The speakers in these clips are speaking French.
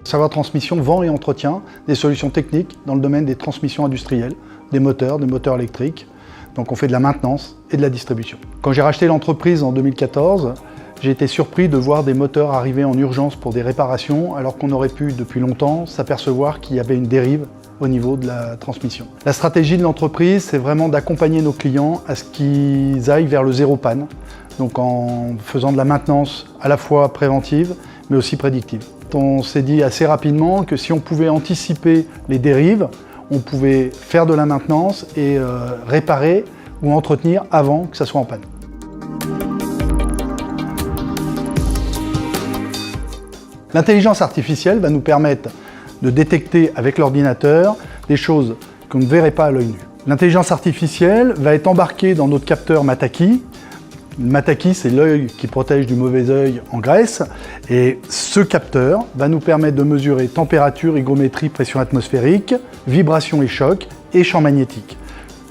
Savoir Transmission vend et entretient des solutions techniques dans le domaine des transmissions industrielles, des moteurs électriques. Donc on fait de la maintenance et de la distribution. Quand j'ai racheté l'entreprise en 2014, j'ai été surpris de voir des moteurs arriver en urgence pour des réparations, alors qu'on aurait pu depuis longtemps s'apercevoir qu'il y avait une dérive au niveau de la transmission. La stratégie de l'entreprise, c'est vraiment d'accompagner nos clients à ce qu'ils aillent vers le zéro panne, donc en faisant de la maintenance à la fois préventive, mais aussi prédictive. On s'est dit assez rapidement que si on pouvait anticiper les dérives, on pouvait faire de la maintenance et réparer ou entretenir avant que ça soit en panne. L'intelligence artificielle va nous permettre de détecter avec l'ordinateur des choses qu'on ne verrait pas à l'œil nu. L'intelligence artificielle va être embarquée dans notre capteur Mataki. Mataki, c'est l'œil qui protège du mauvais œil en Grèce. Et ce capteur va nous permettre de mesurer température, hygrométrie, pression atmosphérique, vibration et choc, et champ magnétique.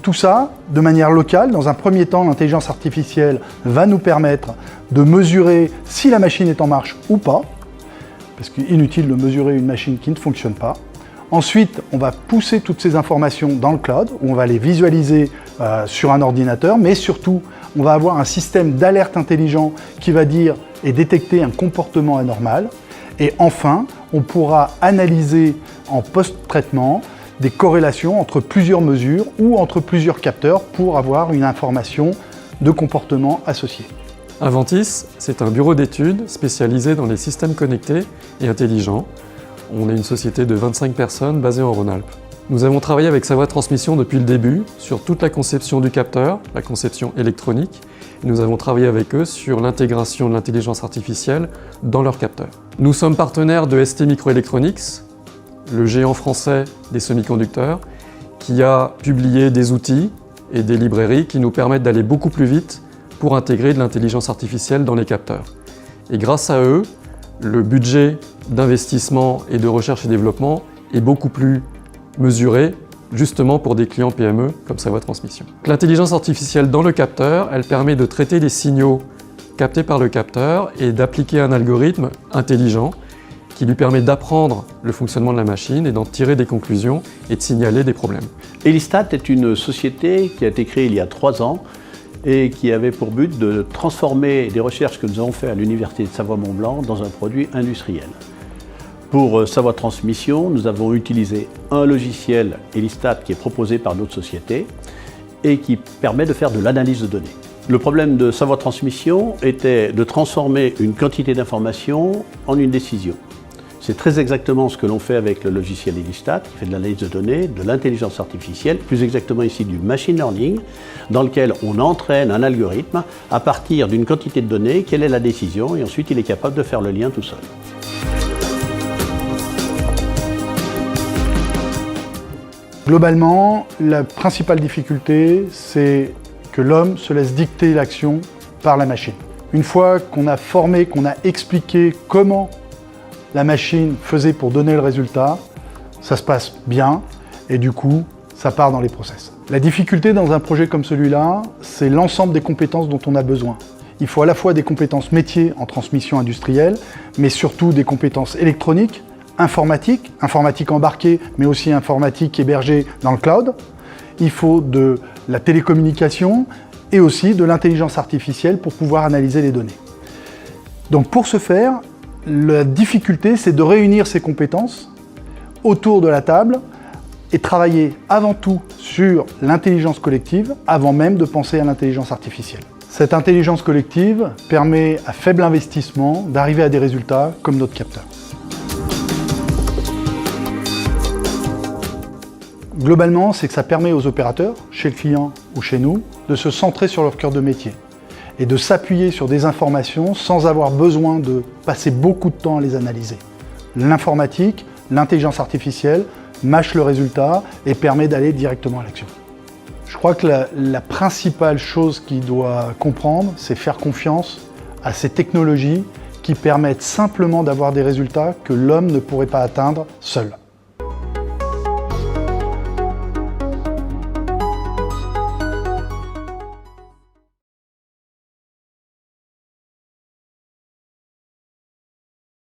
Tout ça de manière locale. Dans un premier temps, l'intelligence artificielle va nous permettre de mesurer si la machine est en marche ou pas, parce qu'inutile de mesurer une machine qui ne fonctionne pas. Ensuite, on va pousser toutes ces informations dans le cloud, où on va les visualiser sur un ordinateur, mais surtout, on va avoir un système d'alerte intelligent qui va dire et détecter un comportement anormal. Et enfin, on pourra analyser en post-traitement des corrélations entre plusieurs mesures ou entre plusieurs capteurs pour avoir une information de comportement associée. Aventis, c'est un bureau d'études spécialisé dans les systèmes connectés et intelligents. On est une société de 25 personnes basée en Rhône-Alpes. Nous avons travaillé avec Savoir Transmission depuis le début sur toute la conception du capteur, la conception électronique. Nous avons travaillé avec eux sur l'intégration de l'intelligence artificielle dans leur capteur. Nous sommes partenaires de STMicroelectronics, le géant français des semi-conducteurs, qui a publié des outils et des librairies qui nous permettent d'aller beaucoup plus vite pour intégrer de l'intelligence artificielle dans les capteurs. Et grâce à eux, le budget d'investissement et de recherche et développement est beaucoup plus mesuré, justement pour des clients PME comme Savoir Transmission. L'intelligence artificielle dans le capteur, elle permet de traiter les signaux captés par le capteur et d'appliquer un algorithme intelligent qui lui permet d'apprendre le fonctionnement de la machine et d'en tirer des conclusions et de signaler des problèmes. Elistat est une société qui a été créée il y a 3 ans et qui avait pour but de transformer des recherches que nous avons faites à l'Université de Savoie-Mont-Blanc dans un produit industriel. Pour Savoir Transmission, nous avons utilisé un logiciel Elistat qui est proposé par notre société et qui permet de faire de l'analyse de données. Le problème de Savoir Transmission était de transformer une quantité d'informations en une décision. C'est très exactement ce que l'on fait avec le logiciel Elistat, qui fait de l'analyse de données, de l'intelligence artificielle, plus exactement ici du machine learning, dans lequel on entraîne un algorithme à partir d'une quantité de données, quelle est la décision, et ensuite il est capable de faire le lien tout seul. Globalement, la principale difficulté, c'est que l'homme se laisse dicter l'action par la machine. Une fois qu'on a formé, qu'on a expliqué comment la machine faisait pour donner le résultat, ça se passe bien et du coup, ça part dans les process. La difficulté dans un projet comme celui-là, c'est l'ensemble des compétences dont on a besoin. Il faut à la fois des compétences métiers en transmission industrielle, mais surtout des compétences électroniques, informatique embarquée, mais aussi informatique hébergée dans le cloud. Il faut de la télécommunication et aussi de l'intelligence artificielle pour pouvoir analyser les données. Donc pour ce faire, la difficulté, c'est de réunir ces compétences autour de la table et travailler avant tout sur l'intelligence collective avant même de penser à l'intelligence artificielle. Cette intelligence collective permet à faible investissement d'arriver à des résultats comme notre capteur. Globalement, c'est que ça permet aux opérateurs, chez le client ou chez nous, de se centrer sur leur cœur de métier et de s'appuyer sur des informations sans avoir besoin de passer beaucoup de temps à les analyser. L'informatique, l'intelligence artificielle mâche le résultat et permet d'aller directement à l'action. Je crois que la principale chose qu'il doit comprendre, c'est faire confiance à ces technologies qui permettent simplement d'avoir des résultats que l'homme ne pourrait pas atteindre seul.